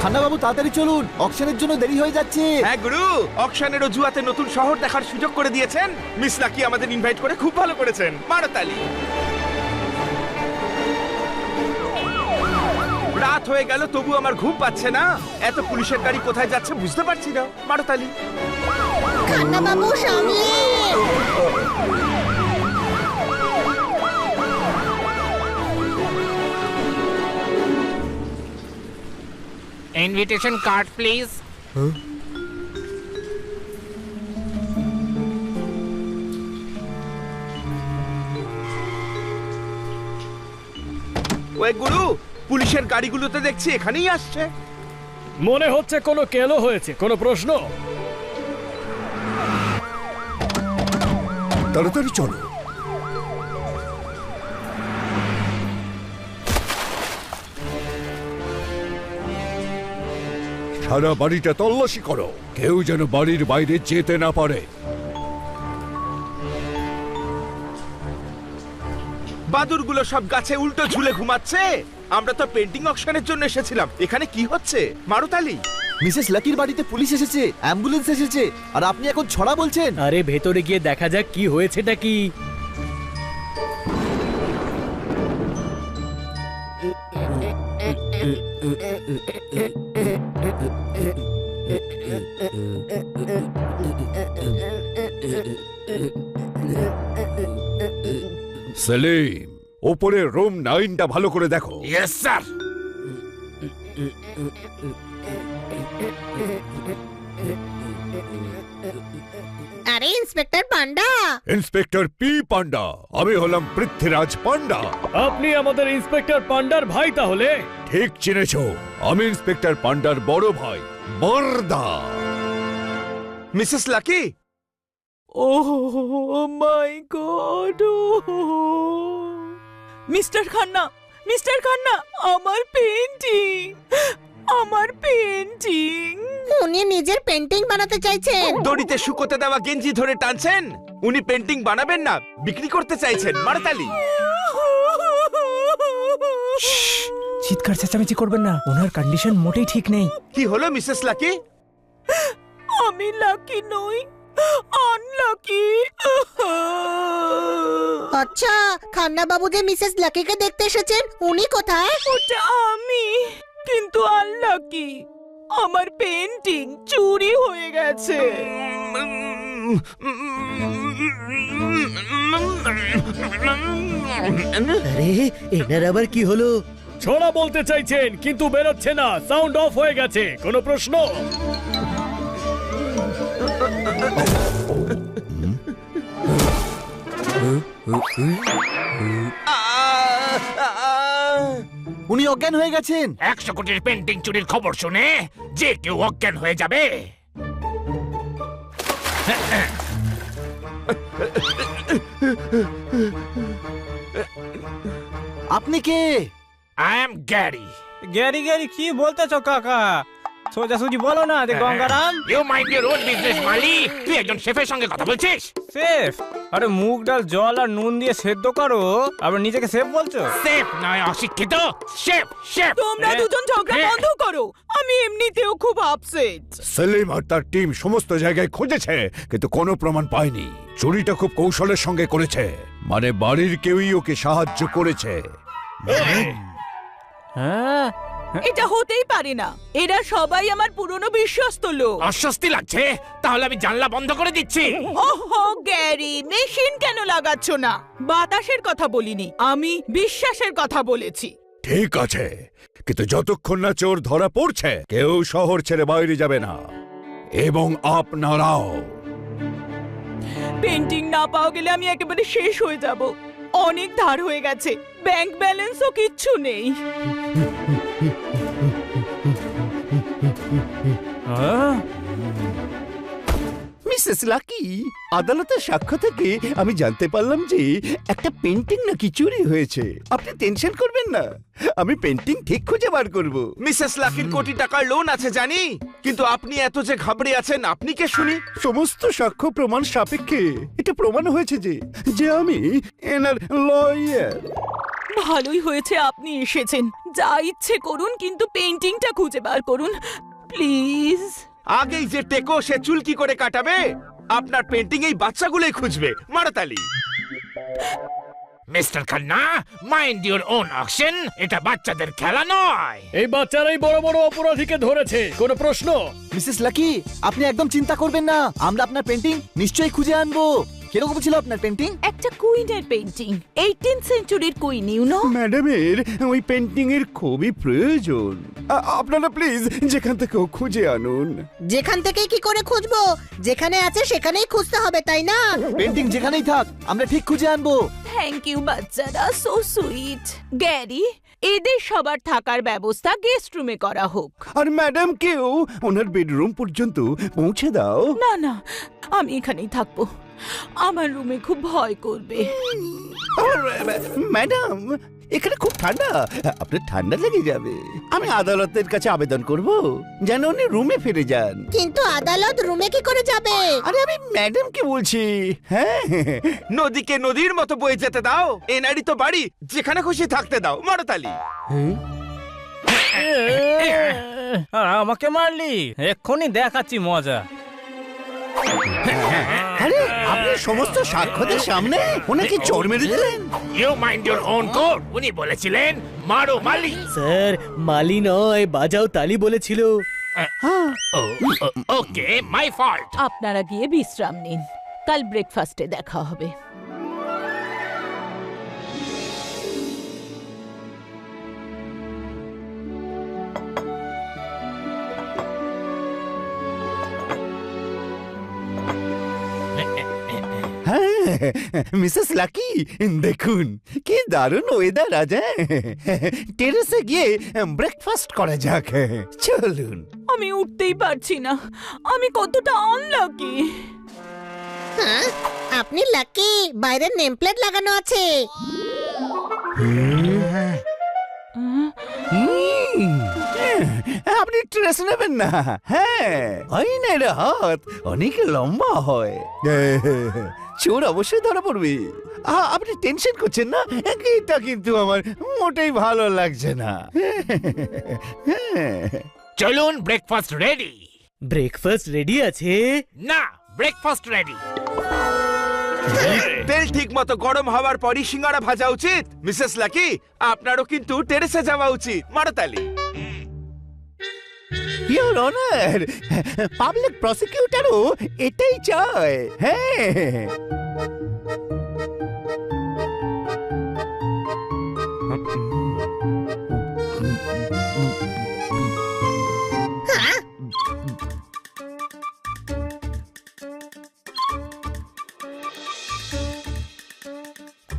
খান্না বাবু তাড়াতাড়ি চলুন, অকশনের জন্য দেরি হয়ে যাচ্ছে। হ্যাঁ গুরু, অকশনের জুয়াতে নতুন শহর দেখার সুযোগ করে দিয়েছেন। মিস লাকি আমাদের ইনভাইট করে খুব ভালো করেছেন। মারো তালি। রাত হয়ে গেল তবু আমার ঘুম পাচ্ছে না। এত পুলিশের গাড়ি কোথায় যাচ্ছে বুঝতে পারছি না। মারো তালি। খান্না বাবু সামনে। Invitation card, please. ওই গুরু, পুলিশের গাড়িগুলোতে দেখছি এখানেই আসছে। মনে হচ্ছে কোনো কেলো হয়েছে। কোনো প্রশ্ন? তাড়াতাড়ি চলো। সারা বাড়িটা তল্লাশি করো, কেউ যেন বাড়ির বাইরে যেতে না পারে। বাদুরগুলো সব গাছে উল্টো ঝুলে ঘুমাচ্ছে। আমরা তো পেন্টিং অকশনের জন্য এসেছিলাম। এখানে কি হচ্ছে? মারো তালি। মিসেস লাকির বাড়িতে পুলিশ এসেছে, অ্যাম্বুলেন্স এসেছে, আর আপনি এখন ছড়া বলছেন? আরে ভেতরে গিয়ে দেখা যাক কি হয়েছেটা কি। সেলিম, ওপরের রুম 9টা ভালো করে দেখো। Yes, sir. আরে ইন্সপেক্টর পান্ডা। ইন্সপেক্টর পি পান্ডা। আমি হলাম পৃথ্বীরাজ পান্ডা। আপনি আমাদের ইন্সপেক্টর পান্ডার ভাই তাহলে? ঠিক চিনেছো, আমি ইন্সপেক্টর পান্ডার বড় ভাই Barada. Mrs lucky. Oh my God! Mister Khanna, আমার পেন্টিং, উনি নিজের পেন্টিং বানাতে চাইছেন। দড়িতে শুকোতে দেওয়া গেঞ্জি ধরে টানছেন। উনি পেন্টিং বানাবেন না, বিক্রি করতে চাইছেন। মারো তালি। চিৎকার চেঁচামেচি করবেন না, ওনার কন্ডিশন মোটেই ঠিক নেই। কি হলো মিসেস লাকি? আমি লাকি নই, আনলাকি। আচ্ছা, খান্না বাবু যে মিসেস লাকিকে দেখতে এসেছেন, উনি কোথায়? ওটা আমি, কিন্তু আনলাকি। আমার পেন্টিং চুরি হয়ে গেছে। আরে এনার আবার কি হলো? ছড়া বলতে চাইছেন কিন্তু বেরোচ্ছে না, সাউন্ড অফ হয়ে গেছে। কোনো প্রশ্ন? উনি অজ্ঞান হয়ে গেছেন। 100 কোটির পেন্টিং চুরির খবর শুনে যে কেউ অজ্ঞান হয়ে যাবে। আপনি কে? I am Gary. গ্যারি কি বলতেছো কাকা? সোজাসুজি বলো না যে Gangaram. You mind your own business, মালি। তুই একজন শেফের সঙ্গে কথা বলছিস? সেফ? আরে মুগ ডাল জল আর নুন দিয়ে সেদ্ধ করো, আবার নিজেকে সেফ বলছো? শেফ নয়, অশিক্ষিত। শেফ। তোমরা দুজন ঝগড়া বন্ধ করো, আমি এমনিতেও খুব আপসেট। সেলিম আর তার টিম সমস্ত জায়গায় খুঁজেছে কিন্তু কোনো প্রমাণ পায়নি। চুরিটা খুব কৌশলের সঙ্গে করেছে, মানে বাড়ির কেউই ওকে সাহায্য করেছে। হ্যাঁ, এটা হতেই পারে না। এরা সবাই আমার পুরনো বিশ্বস্ত লোক। অস্বস্তি লাগছে? তাহলে আমি জানলা বন্ধ করে দিচ্ছি। ওহো গ্যারি, মেশিন কেন লাগাচ্ছ না? বাতাসের কথা বলিনি, আমি বিশ্বাসের কথা বলেছি। ঠিক আছে, কিন্তু যতক্ষণ না চোর ধরা পড়ছে কেউ শহর ছেড়ে বাইরে যাবে না, এবং আপনারাও। পেন্টিং না পাওয়া গেলে আমি একেবারে শেষ হয়ে যাব। অনেক ধার হয়ে গেছে, ব্যাংক ব্যালেন্সও কিচ্ছু নেই। মিসেস লাকি, আদালতের সাক্ষ্য থেকে আমি জানতে পারলাম যে একটা পেন্টিং নাকি চুরি হয়েছে। আপনি টেনশন করবেন না, আমি পেন্টিং ঠিক খুঁজে বার করব। মিসেস লাকির কোটি টাকার লোন আছে জানি, কিন্তু আপনি এত যে ঘাবড়ে আছেন, আপনি কে শুনি? সমস্ত সাক্ষ্য প্রমাণ সাপেক্ষে এটা প্রমাণ হয়েছে যে আমি এনার লয়ার। ভালোই হয়েছে আপনি এসেছেন, যা ইচ্ছে করুন কিন্তু পেন্টিংটা খুঁজে বার করুন প্লিজ। আগেই যে টেকো সে চুল কি করে কাটাবে? আপনার পেন্টিং এই বাচ্চাগুলোই খুঁজবে। মারতালি। Mister Khanna, mind your own auction. এটা বাচ্চাদের খেলা নয়। এই বাচ্চারাই বড় বড় অপরাধীকে ধরেছে, কোনো প্রশ্ন? মিসেস লাকি, আপনি একদম চিন্তা করবেন না, আমরা আপনার পেন্টিং নিশ্চয়ই খুঁজে আনবো। কিরকম ছিল আপনার পেন্টিং? একটা কুইনের পেন্টিং, 18th সেঞ্চুরির কুইন, ইউ নো। ম্যাডামের ওই পেন্টিং এর খুবই প্রয়োজন। আপনারা প্লিজ যেখান থেকে খুঁজে আনুন। যেখান থেকে কি করে খুঁজবো? যেখানে আছে সেখানেই খুঁজতে হবে, তাই না? পেন্টিং যেখানেই থাক আমরা ঠিক খুঁজে আনবো। থ্যাংক ইউ বাচ্চারা, সো সুইট। গ্যারি, এদের সবার থাকার ব্যবস্থা গেস্ট রুমে করা হোক। আর ম্যাডাম কেউ ওনার বেডরুম পর্যন্ত পৌঁছে দাও। না না, আমি এখানেই থাকবো, আমার রুমে খুব ভয় করবে। ম্যাডাম এখানে খুব ঠান্ডা, আপনার ঠান্ডা লেগে যাবে। আমি আদালতের কাছে আবেদন করব যেন উনি রুমে ফিরে যান। কিন্তু আদালত রুমে কি করে যাবে? আরে আমি ম্যাডামকে বলছি। হ্যাঁ, নদীকে নদীর মতো বয়ে যেতে দাও। এনারই তো বাড়ি, যেখানে খুশি থাকতে দাও। মারতালি। আমাকে মারলি? এক্ষুনি দেখাচ্ছি মজা। আরে আপনি সমস্ত সাক্ষ্যদের সামনে ওনাকে চোর মেরে দিলেন। You mind your own code. উনি বলেছিলেন মারো মালি। স্যার, মালি নয়, বাজাও তালি বলেছিল। ওকে, মাই ফল্ট। আপনারা গিয়ে বিশ্রাম নিন, কাল ব্রেকফাস্টে দেখা হবে। হ্যাঁ মিসেস লাকি, দেখুন কি দারুণ ওয়েদার আজ। টেরেসে গিয়ে ব্রেকফাস্ট করা যাক, চলুন। আমি উঠতেই পারছি না, আমি কতটা আনলাকি। হ্যাঁ, আপনি লাকি, বাইরের নেম প্লেট লাগানো আছে। আপনি স্ট্রেস নেবেন না। হ্যাঁ, আইনের হাত অনেক লম্বা হয়, চোর অবশ্যই ধরা পড়বে। আপনি টেনশন করছেন না, এটা কিন্তু আমার মোটেই ভালো লাগছে না। চলুন, ব্রেকফাস্ট রেডি। ব্রেকফাস্ট রেডি আছে? না, ব্রেকফাস্ট রেডি। তেল ঠিক মতো গরম হওয়ার পরই সিঙ্গারা ভাজা উচিত। মিসেস লাকি, আপনারও কিন্তু টেরেসে যাওয়া উচিত। মারতালি। ইওর অনার, পাবলিক প্রসিকিউটরও এটাই চায়। হ্যাঁ,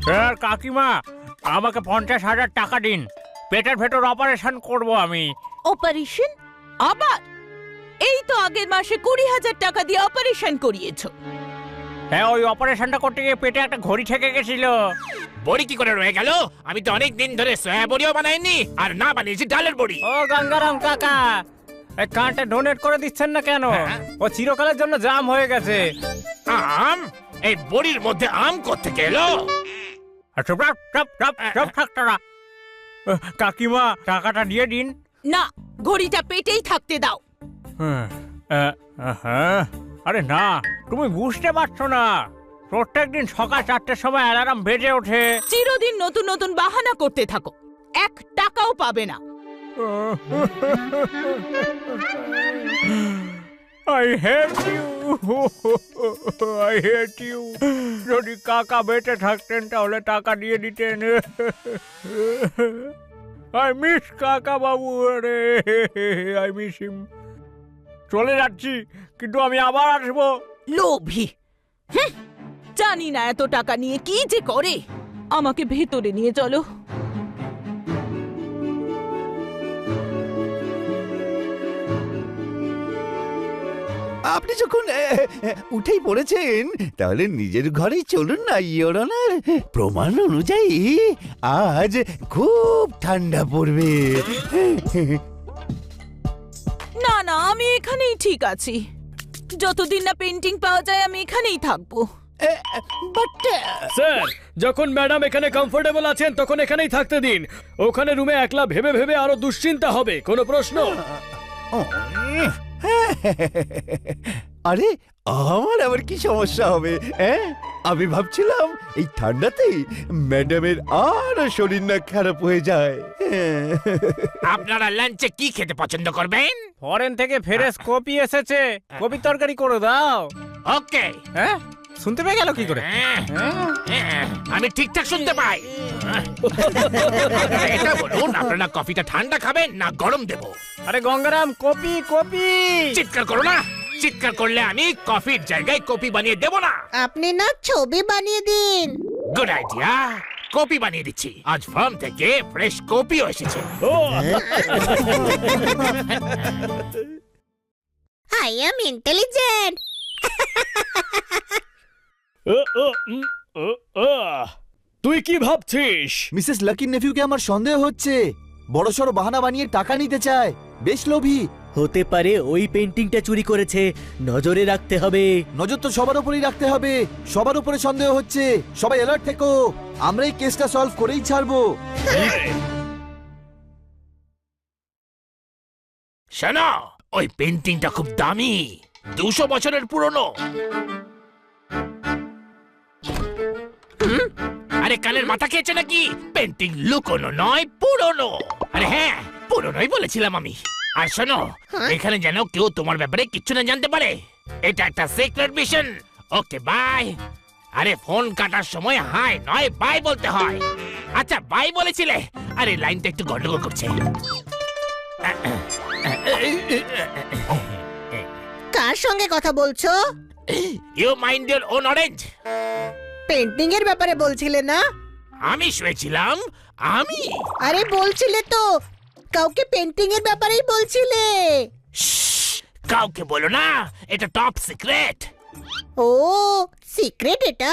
স্যার, কাকিমা আমাকে 50,000 টাকা দিন, পেটের ভেতর অপারেশন করব আমি। অপারেশন? আবার? এই তো আগের মাসে 20,000 টাকা দিয়ে অপারেশন করিয়েছো। হ্যাঁ, ওই অপারেশনটা করতে গিয়ে পেটে একটা ঘড়ি ঠেকে গেছিল। বড়ি কি করে রয়ে গেল? আমি তো অনেক দিন ধরে সয়া বড়িও বানাইনি, আর না বানিয়েছি ডালের বড়ি। ও গঙ্গারাম কাকা, এই কার্ডটা ডোনেট করে দিচ্ছেন না কেন? ও চিরকালের জন্য জাম হয়ে গেছে। আম? এই বড়ির মধ্যে আম কোত্থেকে এলো? কাকিমা, টাকাটা দিয়ে দিন। না, ঘড়িটা পেটেই থাকতে দাও। আরে না, তুমি বুঝতে পারছো না, প্রত্যেকদিন সকাল 4টের সময় অ্যালার্ম বেজে ওঠে। চিরদিন নতুন নতুন বাহানা করতে থাকো, 1 টাকাও পাবে না। I hate you. I hate you. যদি কাকা বেঁচে থাকতেন তাহলে টাকা দিয়ে দিতেন। I miss কাকা বাবু রে, I miss him. চলে যাচ্ছি, কিন্তু আমি আবার আসবো। লোভী, জানি না এত টাকা নিয়ে কি যে করে। আমাকে ভেতরে নিয়ে চলো। আপনি যখন উঠেই পড়েছেন তাহলে নিজের ঘরেই চলুন না ইওর অনার। প্রমাণ অনুযায়ী আজ খুব ঠান্ডা পড়বে। না না, আমি এখানেই ঠিক আছি। যতদিন না পেন্টিং পাওয়া যায় আমি এখানেই থাকবো। বাট স্যার যখন ম্যাডাম এখানে কমফোর্টেবল আছেন তখন এখানেই থাকতে দিন। ওখানে রুমে একলা ভেবে ভেবে আরো দুশ্চিন্তা হবে। কোনো প্রশ্ন? আরে আমার আবার কি সমস্যা হবে? আমি ভাবছিলাম এই ঠান্ডাতেই ম্যাডামের আর শরীর না খারাপ হয়ে যায়। আপনারা লাঞ্চে কি খেতে পছন্দ করবেন? ফরেন থেকে ফ্রেশ কপি এসেছে, কপি তরকারি করে দাও। ওকে। হ্যাঁ, শুনতে পেয়ে গেল কি করে? আমি ঠিকঠাক শুনতে পাই। এটা বলুন, আপনারা কফিটা ঠান্ডা খাবেন না গরম দেব? আরে গঙ্গারাম, কপি কপি। চিৎকার করো না, চিৎকার করলে আমি কফির জায়গায় কপি বানিয়ে দেব না। আপনি না ছবি বানিয়ে দিন। গুড আইডিয়া, কপি বানিয়ে দিচ্ছি। আজ ফার্ম থেকে ফ্রেশ কপিও এসেছে। ও আই এম ইন্টেলিজেন্ট। তুই কি ভাবছিস? মিসেস লাকির নেফিউকে আমার সন্দেহ হচ্ছে। বড়সড় বাহানা বানিয়ে টাকা নিতে চায়, বেশ লোভী। হতে পারে ওই পেন্টিংটা চুরি করেছে, নজরে রাখতে হবে। নজর তো সবার উপরেই রাখতে হবে। সবার উপরে সন্দেহ হচ্ছে, সবাই অ্যালার্ট থেকো। আমরা এই কেসটা সলভ করেই ছাড়বো। শোনো, ওই পেন্টিংটা খুব দামি, 200 বছরের পুরনো। আরে কানের মাথা খেয়েছে নাকি? পেন্টিং লুকোনো নয়, পুরনো। আরে হ্যাঁ, পুরনোই বলেছিলাম আমি। আর শোনো, এখানে যেন কেউ তোমার ব্যাপারে কিচ্ছু না জানতে পারে। এটা একটা সিক্রেট মিশন। Okay bye. আরে ফোন কাটার সময় হাই নয় বাই বলতে হয়। আচ্ছা বাই বলেছিলে। আরে লাইনটা একটু গন্ডগোল করছে। কার সঙ্গে কথা বলছো? You mind your own orange. Painting এর ব্যাপারে বলছিলে না? আমি শুয়েছিলাম। আমি আরে বলছিলে তো, কাউকে পেন্টিং এর ব্যাপারেই বলছিলে। কাউকে বলো না, এটা টপ সিক্রেট। ও সিক্রেট এটা?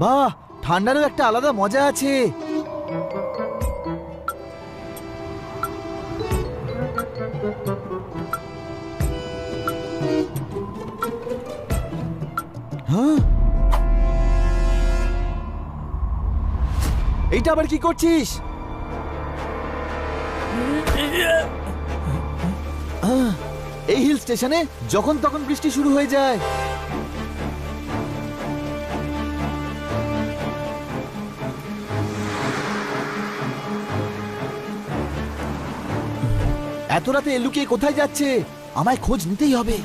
বাহ, ঠান্ডারও একটা আলাদা মজা আছে। হ্যাঁ, এইটা আবার কি করছিস? এই হিল স্টেশনে যখন তখন বৃষ্টি শুরু হয়ে যায়। এত রাতে লুকিয়ে কোথায় যাচ্ছে? আমায় খোঁজ নিতেই হবে।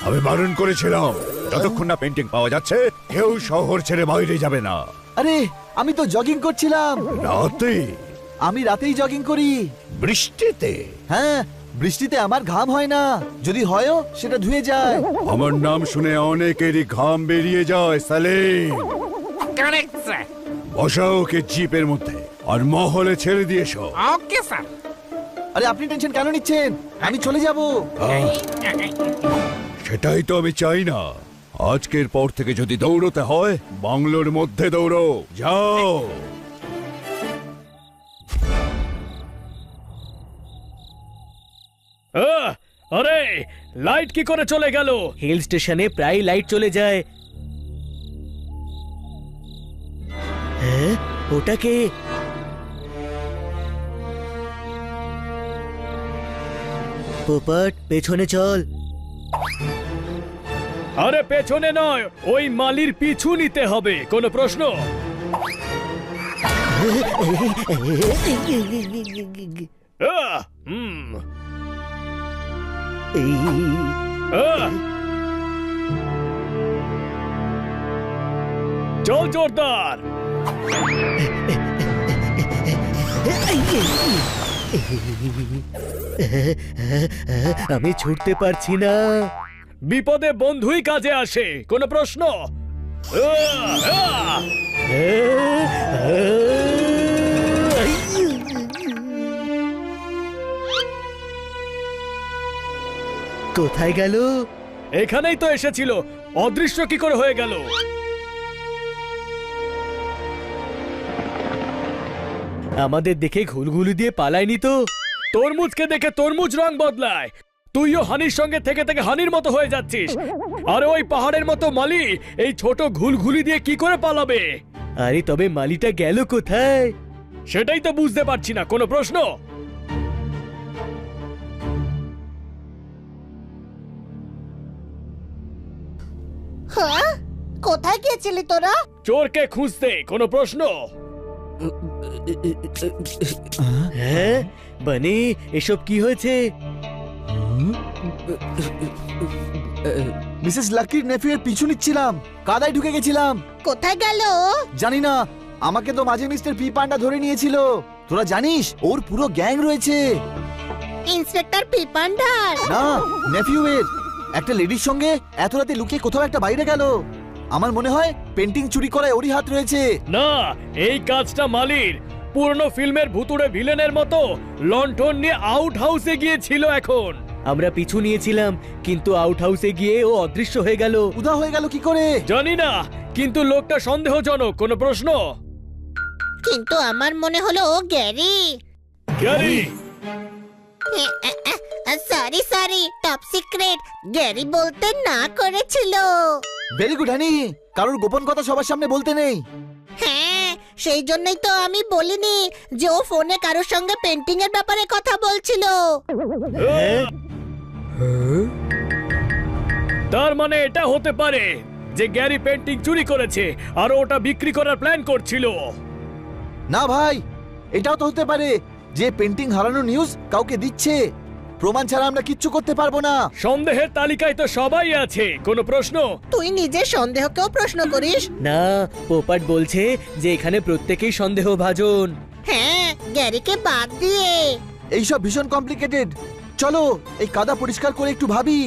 আমি বারণ করেছিলাম, যতক্ষণ না পেন্টিং পাওয়া যাচ্ছে কেউ শহর ছেড়ে বাইরে যাবে না। আরে আমি তো জগিং করছিলাম। রাতে? আমি রাতেই জগিং করি। বৃষ্টিতে? হ্যাঁ, বৃষ্টিতে আমার ঘাম হয় না, যদি হয়ও সেটা ধুয়ে যায়। আমার নাম শুনে অনেকেরই ঘাম বেরিয়ে যায়। Salim, correct sir. বসাও ওকে জিপের মধ্যে আর মহলে ছেড়ে দিয়ে এসো। Okay sir. আরে আপনি টেনশন কেন নিচ্ছেন? আমি চলে যাব। সেটাই তো আমি চাই না। আজকের পর থেকে যদি দৌড়তে হয় বাংলোর মধ্যে দৌড়ো। যাও। আরে লাইট কি করে চলে গেল? হিল স্টেশনে প্রায় লাইট চলে যায়। হ্যাঁ, ওটাকে পোপট, পেছনে চল। আরে পেছনে নয়, ওই মালির পিছু নিতে হবে। কোনো প্রশ্ন? চল জোরদার। আমি ছুটতে পারছি না। বিপদে বন্ধুই কাজে আসে, কোনো প্রশ্ন? কোথায় গেল? এখানেই তো এসেছিল, অদৃশ্য কি করে হয়ে গেল? আমাদের দেখে ঘুলঘুলি দিয়ে পালায়নি তো? তরমুজকে দেখে তরমুজ রং বদলায়। তুইও হানির সঙ্গে থেকে থেকে হানির মতো হয়ে যাচ্ছিস। আর ওই পাহাড়ের মতো মালি এই ছোট ঘুলঘুলি দিয়ে কি করে পালাবে? আরে তবে মালিটা গেল কোথায়? সেটাই তো বুঝতে পারছি না, কোনো প্রশ্ন? হ্যাঁ, কোথায় গিয়েছিলি তোরা? চোরকে খুঁজতে, কোনো প্রশ্ন? হ্যাঁ বানি, এসব কি হয়েছে? মিসেস লাকির নেফিউয়ের পিছু নিচ্ছিলাম, কাদায় ঢুকে গেছিলাম। কোথায় গেল? জানি না, আমাকে তো মাঝে মিস্টার পি পান্ডা ধরে নিয়েছিল। তোরা জানিস ওর পুরো গ্যাং রয়েছে। ইন্সপেক্টর পিপান্ডার? না, নেফিউয়ের। একটা লেডির সঙ্গে এত রাতে লুকিয়ে কোথাও একটা বাইরে গেল। আমার মনে হয় পেন্টিং চুরি করায় ওরই হাত রয়েছে। না, এই কাজটা মালির। পুরনো ফিল্মের ভুতুড়ে ভিলেনের মতো লন্ঠন নিয়ে আউট হাউসে গিয়েছিল। এখন আমরা পিছু নিয়েছিলাম, কিন্তু আউট হাউসে গিয়ে ও অদৃশ্য হয়ে গেল। উদা হয়ে গেল কি করে জানি না, কিন্তু লোকটা সন্দেহজনক। কোনো প্রশ্ন? কিন্তু আমার মনে হলো ও Gary. Gary? Sorry sorry, top secret. Gary বলতে না করেছিল। ভেরি গুড হানি, কারোর গোপন কথা সবার সামনে বলতে নেই। হ্যাঁ, সেই জন্যই তো আমি বলিনি যে ও ফোনে কারোর সঙ্গে পেন্টিং এর ব্যাপারে কথা বলছিল। তার মানে এটা হতে পারে যে গ্যারি পেন্টিং চুরি করেছে আর ওটা বিক্রি করার প্ল্যান করছিল। না ভাই, এটাও তো হতে পারে যে পেন্টিং হারানোর নিউজ কাউকে দিচ্ছে। প্রমাণ ছাড়া আমরা কিচ্ছু করতে পারবো না। সন্দেহের তালিকায় তো সবাই আছে, কোনো প্রশ্ন? তুই নিজের সন্দেহকেও প্রশ্ন করিস? না, পোপাট বলছে যে এখানে প্রত্যেকেই সন্দেহভাজন। হ্যাঁ, গ্যারিকে বাদ দিয়ে। এইসব ভীষণ কমপ্লিকেটেড। চলো এই কাদা পরিষ্কার করে একটু ভাবি।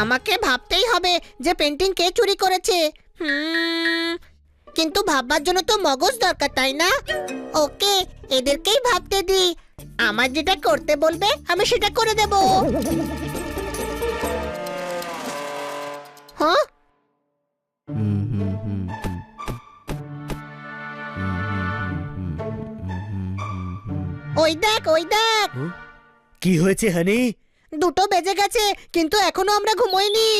আমাকে ভাবতেই হবে যে পেন্টিং কে চুরি করেছে। কিন্তু ভাববার জন্য তো মগজ দরকার, তাই না? ওকে, এদেরকেই ভাবতে দি। আমার যেটা করতে বলবে আমি সেটা করে দেব। হ্যাঁ, ওই দেখ, ওই দেখ। কি হয়েছে হানি? 2টো বেজে গেছে, কিন্তু এখনো আমরা ঘুমোইনি।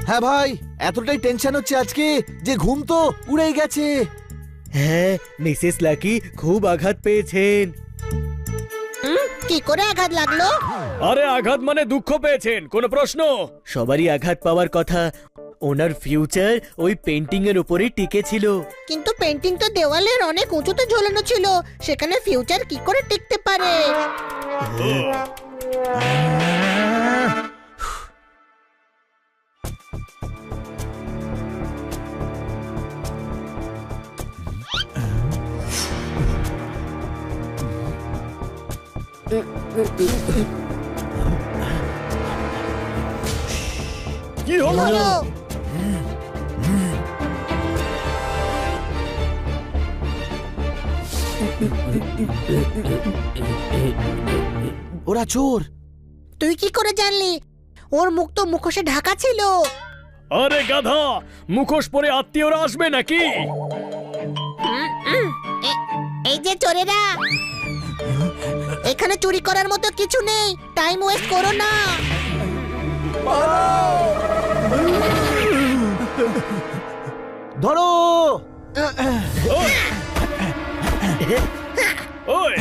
হ্যাঁ ভাই, এতটাই টেনশন হচ্ছে আজকে যে ঘুম তো উড়েই গেছে। হ্যাঁ, মিসেস লাকি খুব আঘাত পেয়েছেন। কি করে আঘাত লাগলো? আরে আঘাত মানে দুঃখ পেয়েছেন, কোনো প্রশ্ন? সবারই আঘাত পাওয়ার কথা। ওনার ফিউচার ওই পেন্টিং এর উপরেই টিকে ছিল। কিন্তু পেন্টিং তো দেওয়ালের অনেক উঁচুতে ঝোলানো ছিল, সেখানে ফিউচার কি করে টিকতে পারে? কি হলো? ওরা চোর। তুই কি করে জানলি? ওর মুখ তো মুখোশে ঢাকা ছিল। আরে গাধা, মুখোশ পরে আত্মীয়রা আসবে নাকি? এই যে চোরেরা, এখানে চুরি করার মতো কিছু নেই। টাইম ওয়েস্ট করো না। ধরো। ওই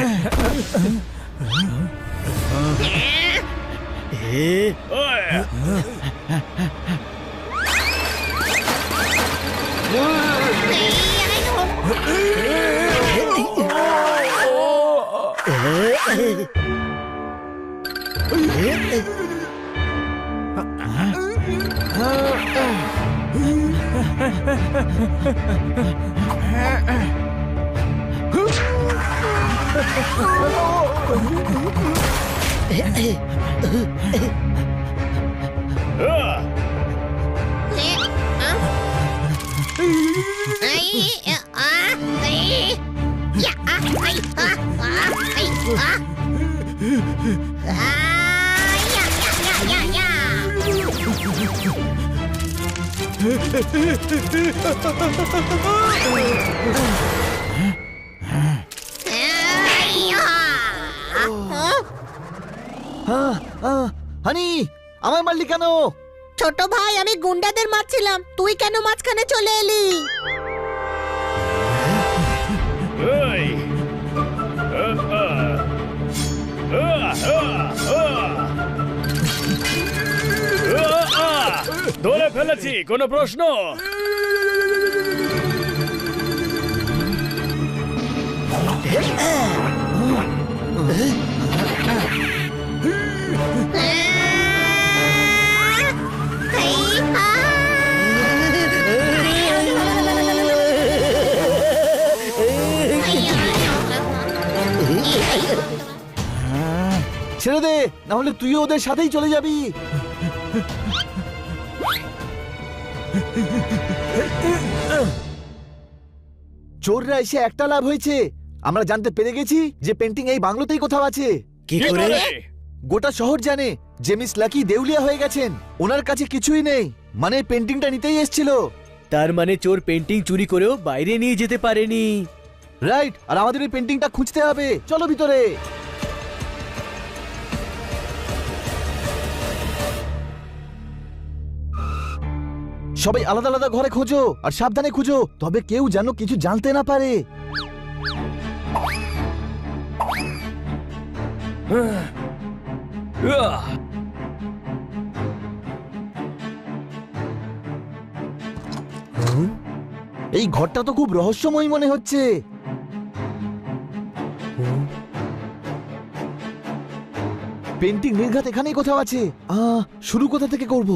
হানি, আমায় মারলি কেন? ছোট ভাই, আমি গুন্ডাদের মারছিলাম, তুই কেন মাঝখানে চলে এলি? ধরে ফেলেছি, কোনো প্রশ্ন? ছেড়ে দে, না হলে তুইও ওদের সাথেই চলে যাবি। চোররা এসে একটা লাভ হয়েছে, আমরা জানতে পেরে গেছি যে পেন্টিং এই বাংলোতেই কোথাও আছে। কি করে? গোটা শহর জানে যে মিস লাকি দেউলিয়া হয়ে গেছেন, ওনার কাছে কিছুই নেই, মানে পেন্টিংটা নিতেই এসেছিল। তার মানে চোর পেন্টিং চুরি করেও বাইরে নিয়ে যেতে পারেনি। রাইট, আর আমাদের এই পেন্টিংটা খুঁজতে হবে, চলো ভিতরে। সবাই আলাদা আলাদা ঘরে খোঁজো, আর সাবধানে খুঁজো, তবে কেউ যেন কিছু জানতে না পারে। এই ঘরটা তো খুব রহস্যময় মনে হচ্ছে। পেন্টিং নির্ঘাত এখানেই কোথাও আছে। শুরু কোথা থেকে করব?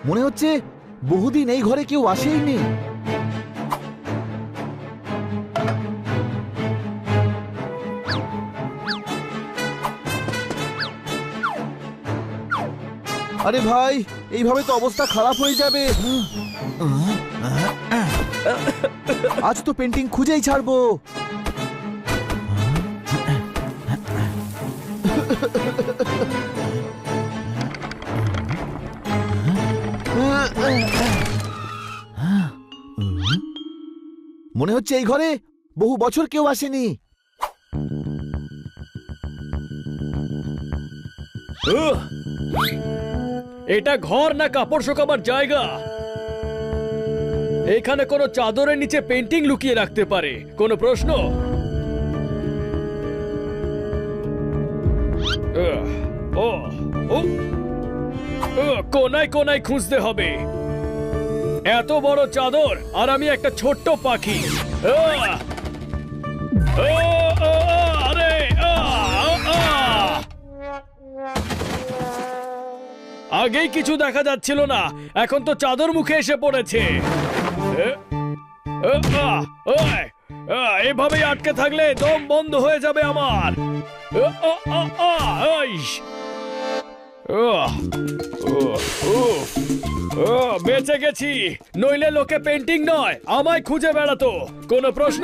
মনে হচ্ছে বহুদিন এই ঘরে কেউ আসেইনি। আরে ভাই, এইভাবে তো অবস্থা খারাপ হয়ে যাবে। আজ তো পেন্টিং খুঁজেই ছাড়বো। মনে হচ্ছে এই ঘরে বহু বছর কেউ আসেনি। এটা ঘর না কাপড় শুকাবার জায়গা? এখানে কোনো চাদরের নিচে পেন্টিং লুকিয়ে রাখতে পারে, কোনো প্রশ্ন? কোনায় কোনায় খুঁজতে হবে। এত বড় চাদর আর আমি একটা ছোট্ট পাখি। আরে আগেই কিছু দেখা যাচ্ছিল না, এখন তো চাদর মুখে এসে পড়েছে। এভাবেই আটকে থাকলে দম বন্ধ হয়ে যাবে আমার। বেঁচে গেছি, নইলে লোকে পেন্টিং নয় আমায় খুঁজে বেড়াতো, কোনো প্রশ্ন?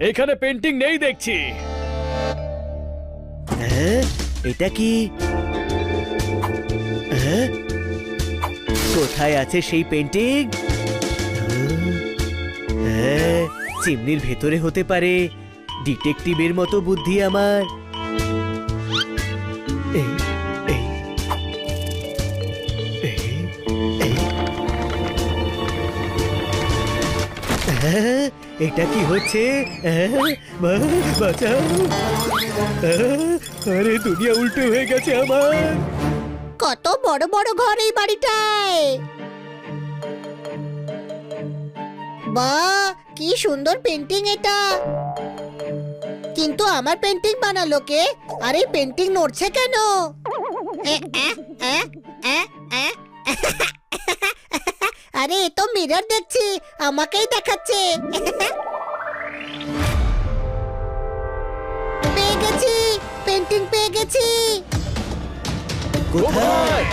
এখানে পেন্টিং নেই দেখছি। এটা কি? কোথায় আছে সেই পেন্টিং? চিমনির ভেতরে হতে পারে। ডিটেকটিভের মতো বুদ্ধি আমার। এটা কি হচ্ছে? বাঁচাও! আরে দুনিয়া উল্টো হয়ে গেছে আমার। কত বড় বড় ঘর এই বাড়িটায়! বাহ, কি সুন্দর পেন্টিং এটা! কিন্তু আমার পেন্টিং বানালো কে? আর এই পেন্টিং নড়ছে কেন? আরে এ তো মিরর দেখছি, আমাকেই দেখাচ্ছে। পেয়ে গেছি, পেন্টিং পেয়ে গেছি। কোথায়?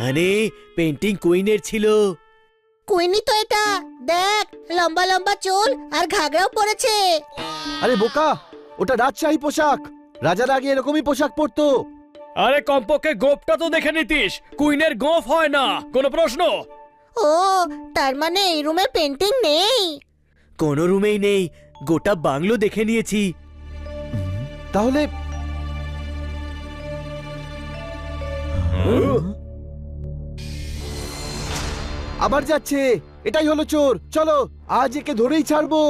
আরে পেন্টিং কুইনের ছিল। কুইনি তো এটা, দেখ লম্বা লম্বা চুল আর ঘাগরাও পরেছে। আরে বোকা, ওটা রাজশাহী পোশাক। রাজার আগে এরকমই পোশাক পরতো। আরে কমপক্ষে গোপটা তো দেখে নিতিস, কুইনের গোফ হয় না, কোনো প্রশ্ন? ও তার মানে এই রুমে পেন্টিং নেই। কোনো রুমেই নেই, গোটা বাংলো দেখে নিয়েছি। তাহলে আবার যাচ্ছে। এটাই হলো চোর। চলো আজ একে ধরেই ছাড়বো।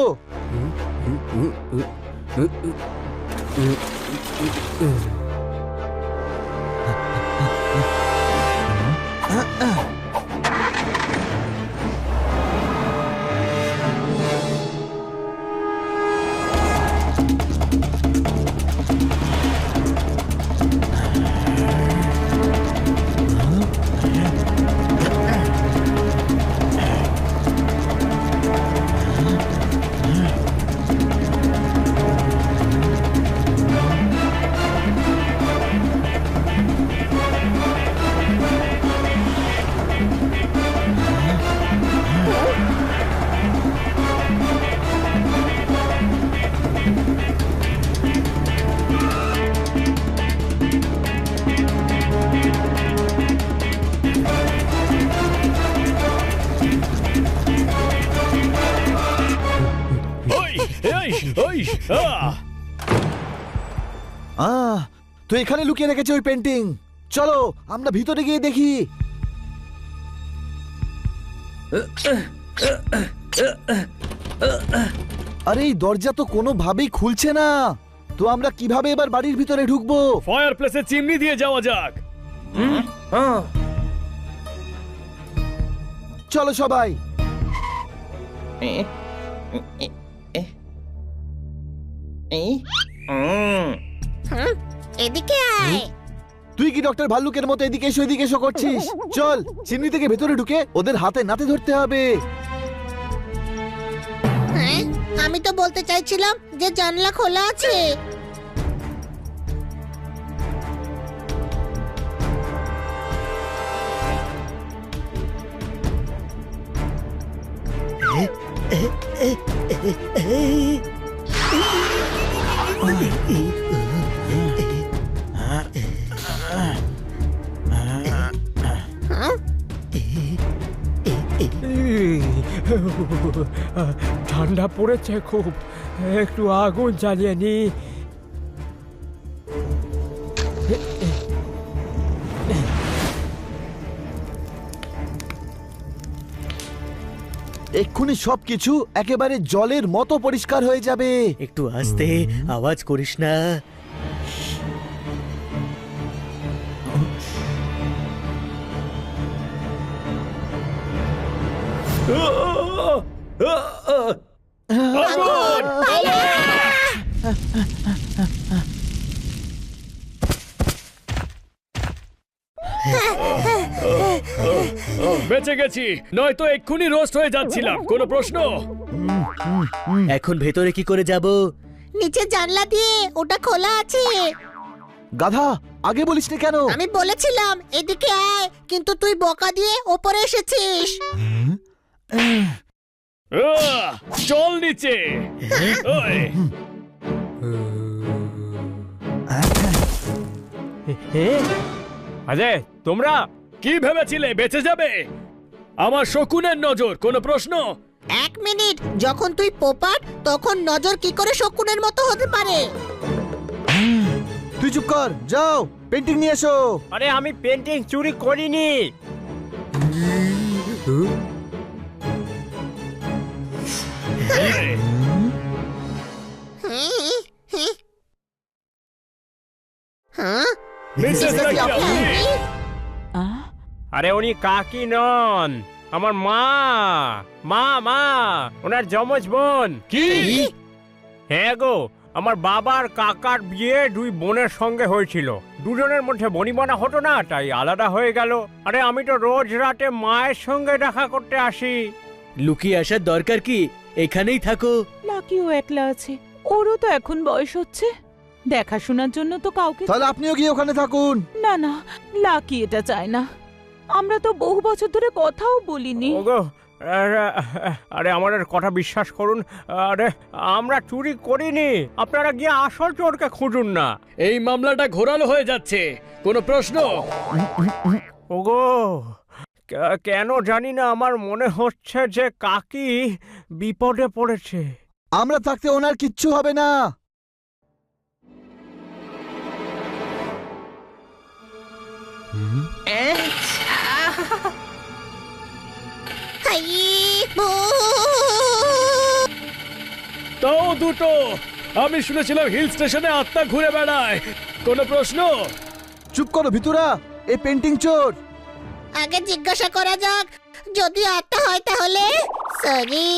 তো এখানে লুকিয়ে রেখেছে ওই পেন্টিং। চলো আমরা ভিতরে গিয়ে দেখি। আরে এই দরজা তো কোনোভাবেই খুলছে না। তো আমরা কিভাবে এবার বাড়ির ভিতরে ঢুকবো? ফায়ার প্লেসে চিমনি দিয়ে যাওয়া যাক। চলো সবাই। এদিকে আয়। তুই কি ডক্টর ভাল্লুকের মতো এদিকে এসো এদিকে এসো করছিস? চল চিমনি থেকে ভেতরে ঢুকে ওদের হাতে নাতে ধরতে হবে। হ্যাঁ, আমি তো বলতে চাইছিলাম যে জানলা খোলা আছে। ঠান্ডা পড়েছে খুব, একটু আগুন জ্বালিয়ে নি। এক্ষুনি সবকিছু একেবারে জলের মতো পরিষ্কার হয়ে যাবে। একটু আস্তে, আওয়াজ করিস না। বেঁচে গেছি, নয়তো এক্ষুনি রোস্ট হয়ে যাচ্ছিলাম। কোনো প্রশ্ন? এখন ভেতরে কি করে যাব? নিচে জানলা দিয়ে, ওটা খোলা আছে। গাধা, আগে বলিসনি কেন? আমি বলেছিলাম এদিকে আয়, কিন্তু তুই বকা দিয়ে ওপরে এসেছিস। চল নিচে। ওই, আরে তোমরা কি ভেবেছিলে বেঁচে যাবে? আমার শকুনের নজর, কোনো প্রশ্ন? এক মিনিট, যখন তুই পোপাট তখন নজর কি করে শকুনের মতো হতে পারে? তুই চুপ কর, যাও পেন্টিং নিয়ে এসো। আরে আমি পেন্টিং চুরি করিনি। হ্যাঁ, মিসেস রাখি, আরে উনি কাকি নন, আমার মা। মা মা, ওনার যমজ বোন। কি? হ্যাঁ গো, আমার বাবার কাকার বিয়ে দুই বোনের সঙ্গে হয়েছিল। দুজনের মধ্যে বনিবনা হতো না, তাই আলাদা হয়ে গেল। আরে আমি তো রোজ রাতে মায়ের সঙ্গে দেখা করতে আসি। লুকিয়ে আসার দরকার কি, এখানেই থাকো। লাকিও একলা আছে, ওরও তো এখন বয়স হচ্ছে, দেখাশোনার জন্য তো কাউকে। তাহলে আপনিও গিয়ে ওখানে থাকুন। না না, লাকি এটা চায় না। আমরা তো বহু বছর ধরে কথাও বলিনি। ওগো, আরে আমাদের কথা বিশ্বাস করুন, আরে আমরা চুরি করিনি। আপনারা গিয়ে আসল চোরকে খুঁজুন না। এই মামলাটা ঘোরালো হয়ে যাচ্ছে। কোনো প্রশ্ন? ওগো, কেন জানি না আমার মনে হচ্ছে যে কাকি বিপদে পড়েছে। আমরা থাকতে ওনার কিচ্ছু হবে না। হাই, তাও দুটো। আমি শুনেছিলাম হিল স্টেশনে আত্মা ঘুরে বেড়ায়। কোনো প্রশ্ন? চুপ করো ভিতুরা, এই পেন্টিং চোর। আগে জিজ্ঞাসা করা যাক, যদি আত্মা হয় তাহলে। সরি।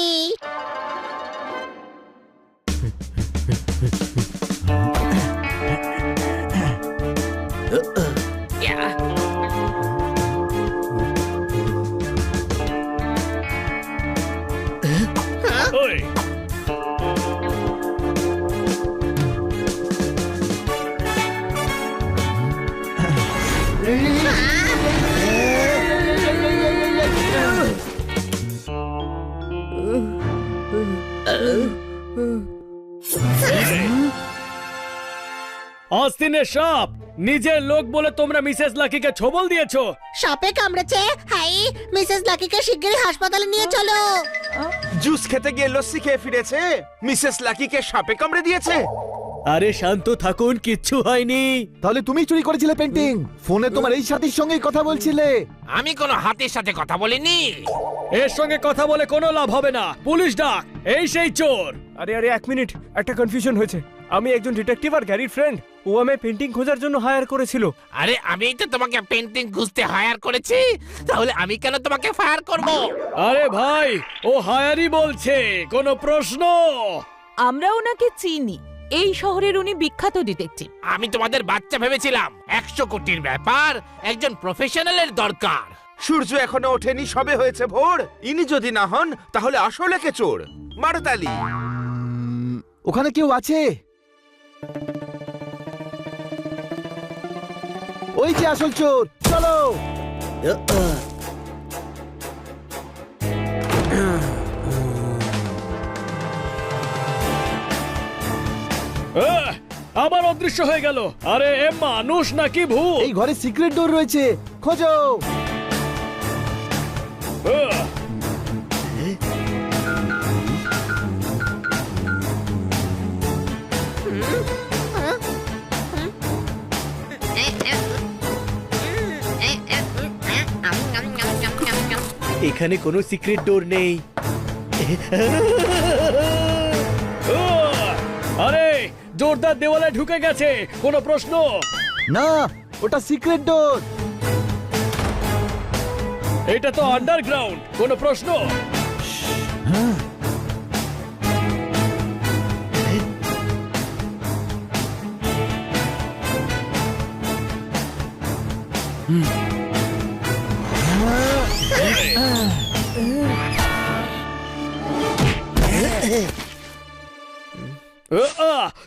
ওই আস্তিনের সাপ, নিজের লোক বলে তোমরা মিসেস লাকিকে ছবল দিয়েছো। সাপে কামড়েছে। হাই, মিসেস লাকিকে শিগগিরই হাসপাতালে নিয়ে চলো। জুস খেতে গিয়ে লস্যি খেয়ে ফিরেছে, মিসেস লাকিকে সাপে কামড়ে দিয়েছে। আরে শান্ত থাকুন, কিচ্ছু হয়নি। তাহলে তুমি চুরি করেছিলে পেন্টিং? ফোনে তোমার এই সাথীর সঙ্গেই কথা বলছিলে। আমি কোনো হাতির সাথে কথা বলিনি। এর সঙ্গে কথা বলে কোনো লাভ হবে না, পুলিশ ডাক। এই সেই চোর। আরে আরে, এক মিনিট, একটা কনফিউশন হয়েছে। আমি একজন ডিটেকটিভ আর গ্যারির ফ্রেন্ড। ও আমায় পেন্টিং খোঁজার জন্য হায়ার করেছিল। আরে আমি তো তোমাকে পেন্টিং খুঁজতে হায়ার করেছি, তাহলে আমি কেন তোমাকে ফায়ার করব? আরে ভাই, ও হায়ারই বলছে। কোনো প্রশ্ন? আমরা ওনাকে চিনি, এই শহরের উনি বিখ্যাত ডিটেকটিভ। আমি তোমাদের বাচ্চা ভেবেছিলাম। 100 কোটির ব্যাপার, একজন প্রফেশনালের দরকার। সূর্য এখনো ওঠেনি, সবে হয়েছে ভোর। ইনি যদি না হন তাহলে আসলে কে চোর? মারতালি। ওখানে কেউ আছে? ওই যে আসল চোর, চলো। আবার অদৃশ্য হয়ে গেল। আরে এ মানুষ নাকি ভূত? এই ঘরে সিক্রেট ডোর রয়েছে, খোঁজো। এখানে কোনো সিক্রেট ডোর নেই। আরে জোরদার দেওয়ালে ঢুকে গেছে। কোনো প্রশ্ন? না, ওটা সিক্রেট ডোর। এটা তো আন্ডারগ্রাউন্ড। কোনো প্রশ্ন?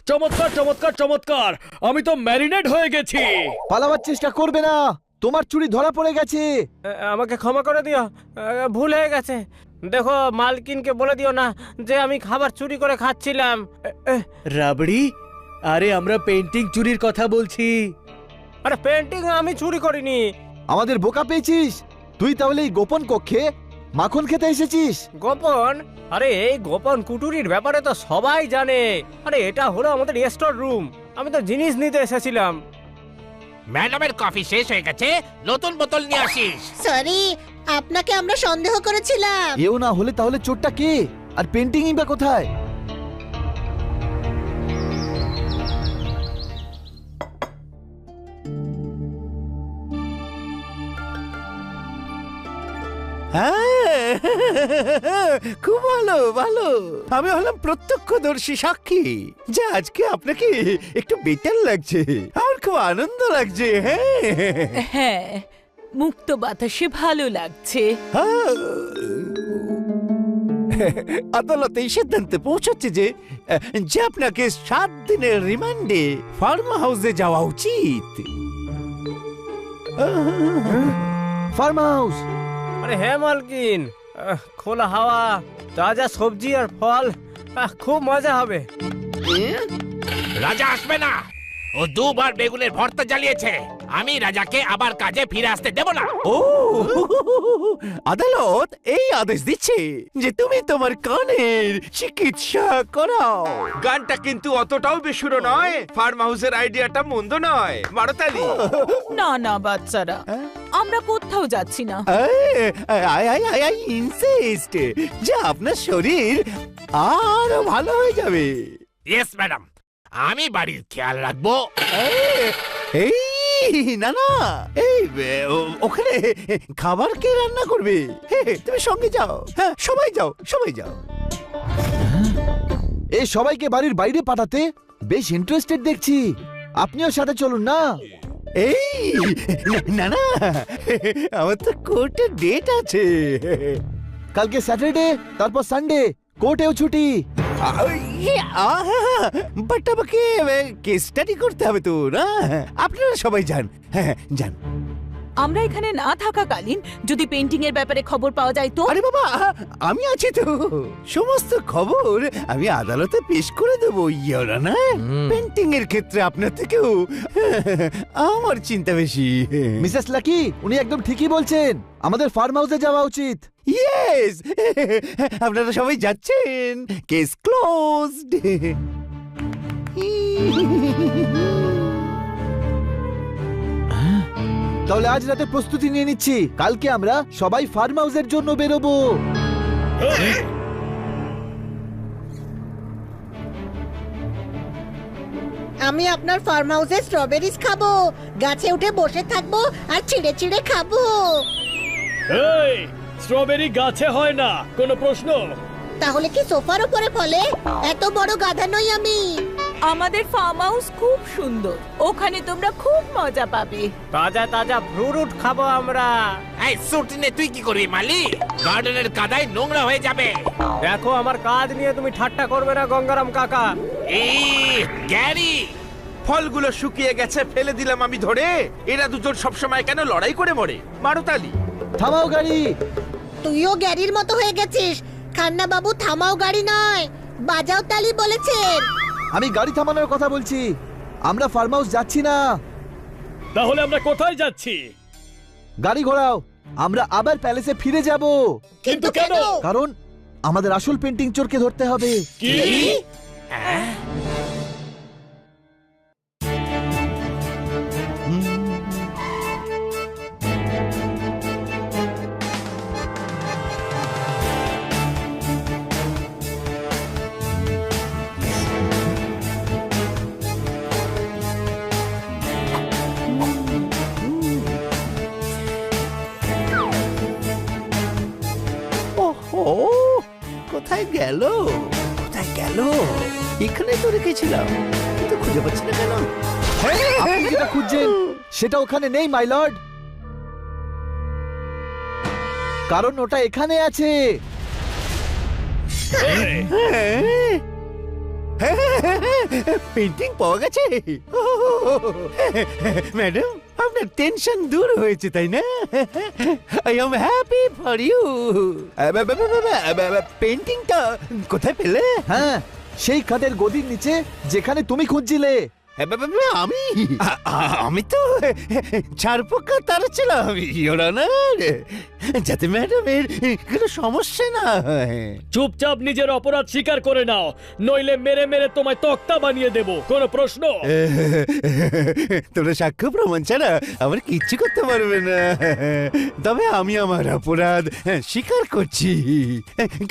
চমৎকার চমৎকার চমৎকার। আমি তো ম্যারিনেট হয়ে গেছি। পালাবার চেষ্টা করবে না, তোমার চুরি ধরা পড়ে গেছে। আমাকে ক্ষমা করে দিও, ভুল হয়ে গেছে। দেখো, মালকিনকে বলে দিও না যে আমি খাবার চুরি করে খাচ্ছিলাম। রাবড়ি, আরে আমরা পেন্টিং চুরির কথা বলছি। আরে পেন্টিং আমি চুরি করিনি। আমাদের বোকা পেয়েছিস তুই। তাহলে এই গোপন কক্ষে মাখন খেতে এসেছিস? গোপন? আরে এই গোপন কুটুরির ব্যাপারে তো সবাই জানে। আরে এটা হলো আমাদের স্টোর রুম, আমি তো জিনিস নিতে এসেছিলাম। ম্যাডামের কফি শেষ হয়ে গেছে, নতুন বোতল নিয়ে আসিস। সরি, আপনাকে আমরা সন্দেহ করেছিলাম। এও না হলে তাহলে চোরটা কে? আর পেন্টিংই বা কোথায়? হ্যাঁ, খুব ভালো ভালো। আমি হলাম প্রত্যক্ষদর্শী সাক্ষী যে আজকে আপনাকে একটু বেটার লাগছে। আমার খুব আনন্দ লাগছে। হ্যাঁ হ্যাঁ, মুক্ত বাতাসে ভালো লাগছে। আদালত এই সিদ্ধান্তে পৌঁছচ্ছে যে যে আপনাকে 7 দিনের রিমান্ডে ফার্ম হাউসে যাওয়া উচিত। Farm house? আরে হ্যাঁ মালকিন, খোলা হাওয়া, তাজা সবজি আর ফল, খুব মজা হবে। রাজা আসবে না, ও 2 বার বেগুনের ভর্তা জ্বালিয়েছে। আমি রাজাকে আবার কাজে ফিরে আসতে দেব না। ও, আদালত এই আদেশ দিচ্ছে যে তুমি তোমার কানের চিকিৎসা করাও। গানটা কিন্তু অতটাও বেসুরো নয়। ফার্ম হাউসের আইডিয়াটা মন্দ নয়, মারতালি। না না বাচ্চারা, আমরা কোথাও যাচ্ছি না। আই ইনসিস্ট যে আপনার শরীর আরো ভালো হয়ে যাবে। ইয়েস ম্যাডাম, আমি বাড়ির খেয়াল রাখবো। এই না না, এই ওখানে খাবার কে রান্না করবে? তুমি সঙ্গে যাও। হ্যাঁ, সবাই যাও, সবাই যাও। এই সবাইকে বাড়ির বাইরে পাঠাতে বেশ ইন্টারেস্টেড দেখছি। আপনিও সাথে চলুন না। এই না না, আমার তো কোর্টে ডেট আছে। কালকে স্যাটারডে, তারপর সানডে, কোর্টেও ছুটি। বাট আমাকে কেস স্টাডি করতে হবে তো না। আপনারা সবাই যান। হ্যাঁ যান। আমরা এখানে না থাকাকালীন যদি পেন্টিং এর ব্যাপারে খবর পাওয়া যায় তো? আরে বাবা, আমি আছি তো। সমস্ত খবর আমি আদালতে পেশ করে দেবো। ইয়োর অনার, পেন্টিং এর ক্ষেত্রে আপনার থেকেও আমার চিন্তা বেশি। মিসেস লাকি, উনি একদম ঠিকই বলছেন। আমাদের ফার্ম হাউসে যাওয়া উচিত। ইয়েস, আপনারা সবাই যাচ্ছেন। Case closed. তাহলে আজ রাতে প্রস্তুতি নিয়ে নিচ্ছি। কালকে আমরা সবাই ফার্ম হাউসের জন্য বেরোবো। আমি আপনার ফার্ম হাউসে স্ট্রবেরিজ খাবো, গাছে উঠে বসে থাকবো আর ছিঁড়ে ছিঁড়ে খাবো। এই স্ট্রবেরি গাছে হয় না, কোনো প্রশ্ন? তাহলে কি সোফার উপরে ফলে? এত বড় গাধা নই আমি। আমাদের ফার্ম হাউস খুব সুন্দর, ওখানে তোমরা খুব মজা পাবে। তাজা তাজা ফ্রুট খাবো আমরা। এই স্যুট নিয়ে তুই কি করবি মালি? গার্ডেনের কাদায় নোংরা হয়ে যাবে। দেখো, আমার কাজ নিয়ে তুমি ঠাট্টা করবে না গঙ্গারাম কাকা। এই গ্যারি, ফলগুলো শুকিয়ে গেছে, ফেলে দিলাম আমি ধরে। এরা দুজন সবসময় কেন লড়াই করে মরে? মারতালি। থামাও গাড়ি। তুইও গ্যারির মতো হয়ে গেছিস। খান্না বাবু থামাও গাড়ি নয়, বাজাও তালি বলেছেন। আমি গাড়ি থামানোর কথা বলছি। আমরা ফার্ম হাউস যাচ্ছি না। তাহলে আমরা কোথায় যাচ্ছি? গাড়ি ঘোরাও, আমরা আবার প্যালেসে ফিরে যাব। কিন্তু কেন? কারণ আমাদের আসল পেন্টিং চোরকে ধরতে হবে। কি? ওহো, কোথায় গেল? কোথায় গেল? এখানে তো রেখেছিলাম, কিন্তু খুঁজে পাচ্ছি না কেন? আপনি যেটা খুঁজছেন সেটা ওখানে নেই মাই লর্ড। কারণ ওটা এখানে আছে। পেন্টিং পাওয়া গেছে। ম্যাডাম, আপনার টেনশন দূর হয়েছে তাই না? I am happy for you. পেন্টিংটা কোথায় পেলে? হ্যাঁ, সেই খাটের গদির নিচে যেখানে তুমি খুঁজছিলে। আমি আমি তো ছাড়পোকা তাড়াচ্ছিলাম ইয়োর অনার, যাতে ম্যাডামের কোনো সমস্যা না হয়। চুপচাপ নিজের অপরাধ স্বীকার করে নাও, নইলে মেরে মেরে তোমায় তক্তা বানিয়ে দেব। কোনো প্রশ্ন? তোরা সাক্ষ্য প্রমাণ ছাড়া আমার কিচ্ছু করতে পারবে না। তবে আমি আমার অপরাধ স্বীকার করছি,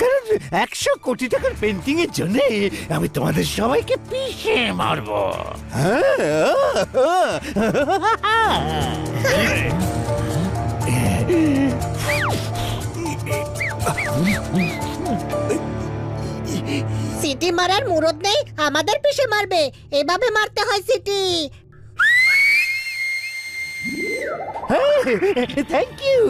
কারণ 100 কোটি টাকার পেন্টিং এর জন্য আমি তোমাদের সবাইকে পিষে মারবো। সিটি মারার মুরদ নেই, আমাদের পিছে মারবে। এভাবে মারতে হয় সিটি। Thank you.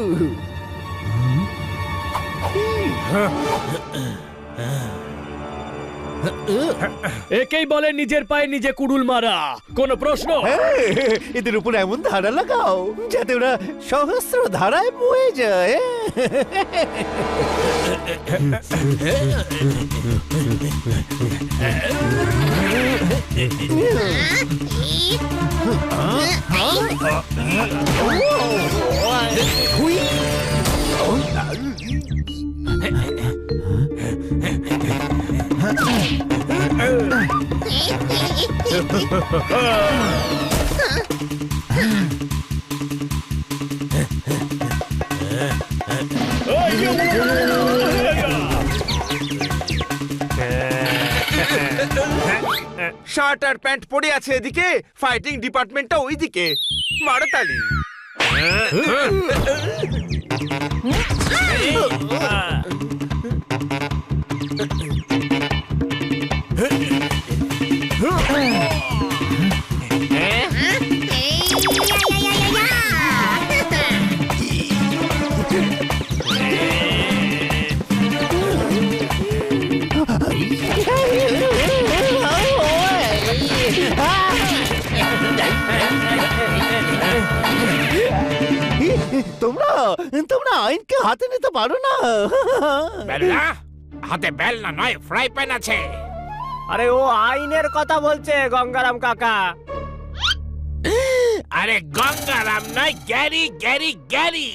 একেই বলে নিজের পায়ে নিজে কুড়ুল মারা। কোনো প্রশ্ন? এদের উপর এমন ধারা লাগাও যাতে ওরা সহস্র ধারায় বয়ে যায়। শার্ট আর প্যান্ট পরে আছে এদিকে, ফাইটিং ডিপার্টমেন্টটা ওইদিকে। মারো তালি। তোমরা তোমরা আইনকে হাতে নিতে পারো না। বেলনা হাতে বেলনা নয়, ফ্রাই প্যান আছে। আরে ও আইনের কথা বলছে গঙ্গারাম কাকা। আরে গঙ্গারাম নয়, গ্যারি গ্যারি গ্যারি।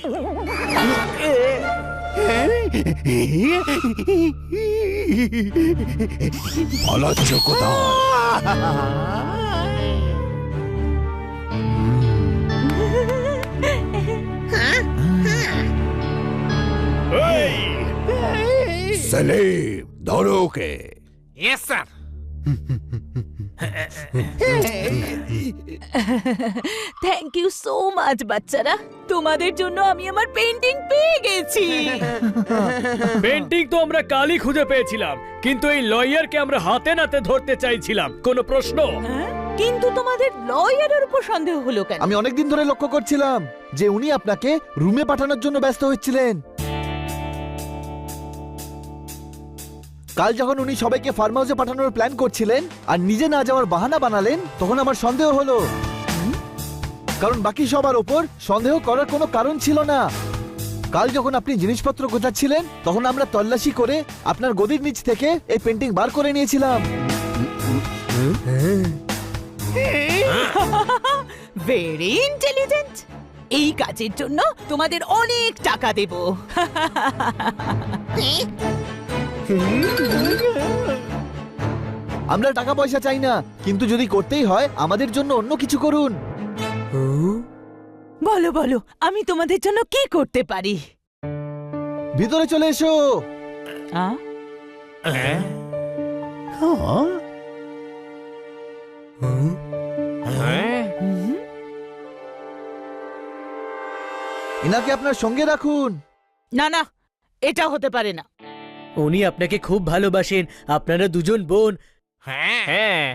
পালাচ্ছ কোথায়? সেলিম, ধরো ওকে। Yes sir. Thank you so much বাচ্চারা, তোমাদের জন্য আমি আমার পেন্টিং পেয়ে গেছি। পেন্টিং তো আমরা কালই খুঁজে পেয়েছিলাম, কিন্তু এই লয়ারকে আমরা হাতে নাতে ধরতে চাইছিলাম। কোনো প্রশ্ন? কিন্তু তোমাদের লয়ারের উপর সন্দেহ হলো কেন? আমি অনেকদিন ধরে লক্ষ্য করছিলাম যে উনি আপনাকে রুমে পাঠানোর জন্য ব্যস্ত হচ্ছিলেন। কাল যখন উনি সবাইকে ফার্ম হাউসে পাঠানোর প্ল্যান করছিলেন আর নিজে না যাওয়ার বাহানা বানালেন, তখন আমার সন্দেহ হলো। কারণ বাকি সবার ওপর সন্দেহ করার কোনো কারণ ছিল না। কাল যখন আপনি জিনিসপত্র গোছাচ্ছিলেন, তখন আমরা তল্লাশি করে আপনার গদির নিচ থেকে এই পেন্টিং বার করে নিয়েছিলাম। Very intelligent. এই কাজের জন্য তোমাদের অনেক টাকা দেব। আমরা টাকা পয়সা চাই না, কিন্তু যদি করতেই হয় আমাদের জন্য অন্য কিছু করুন। বলো বলো, আমি তোমাদের জন্য কি করতে পারি? ভিতরে চলে এসো। এনাকে আপনার সঙ্গে রাখুন। না না, এটা হতে পারে না। উনি আপনাকে খুব ভালোবাসেন। আপনারা দুজন বোন, হ্যাঁ,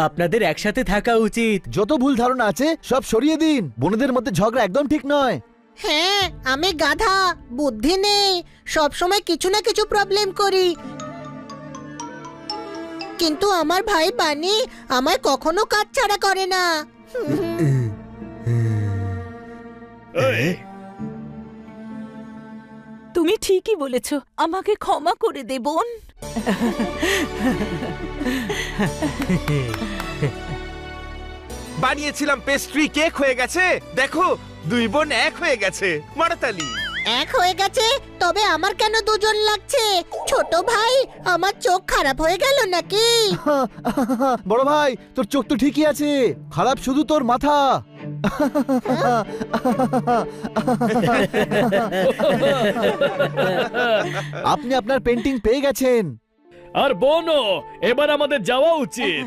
আপনাদের একসাথে থাকা উচিত। যত ভুল ধারণা আছে সব সরিয়ে দিন। বোনদের মধ্যে ঝগড়া একদম ঠিক নয়। হ্যাঁ, আমি গাধা, বুদ্ধি নেই, সব সময় কিছু না কিছু প্রবলেম করি। কিন্তু আমার ভাই বানি আমায় কখনো কাজ ছাড়া করে না। তুমি ঠিকই বলেছ, আমাকে ক্ষমা করে দে বোন। বানিয়েছিলাম পেস্ট্রি, কেক হয়ে গেছে। দেখো, দুই বোন এক হয়ে গেছে। মারো তালি। এক হয়ে গেছে, তবে আমার কেন দুজন লাগছে? ছোট ভাই, আমার চোখ খারাপ হয়ে গেল নাকি? বড় ভাই, তোর চোখ তো ঠিকই আছে, খারাপ শুধু তোর মাথা। আপনি আপনার পেন্টিং পেয়ে গেছেন। আর বোনও, এবার আমাদের যাওয়া উচিত।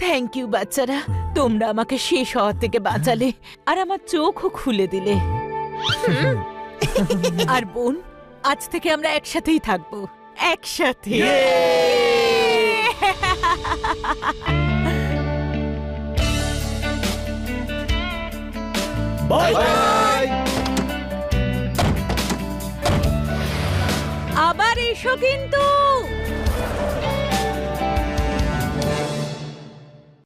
থ্যাংক ইউ বাচ্চারা, তোমরা আমাকে শেষ হওয়ার থেকে বাঁচালে আর আমার চোখও খুলে দিলে। আর বোন, আজ থেকে আমরা একসাথেই থাকবো, একসাথে। Bye bye. আবার এসো কিন্তু।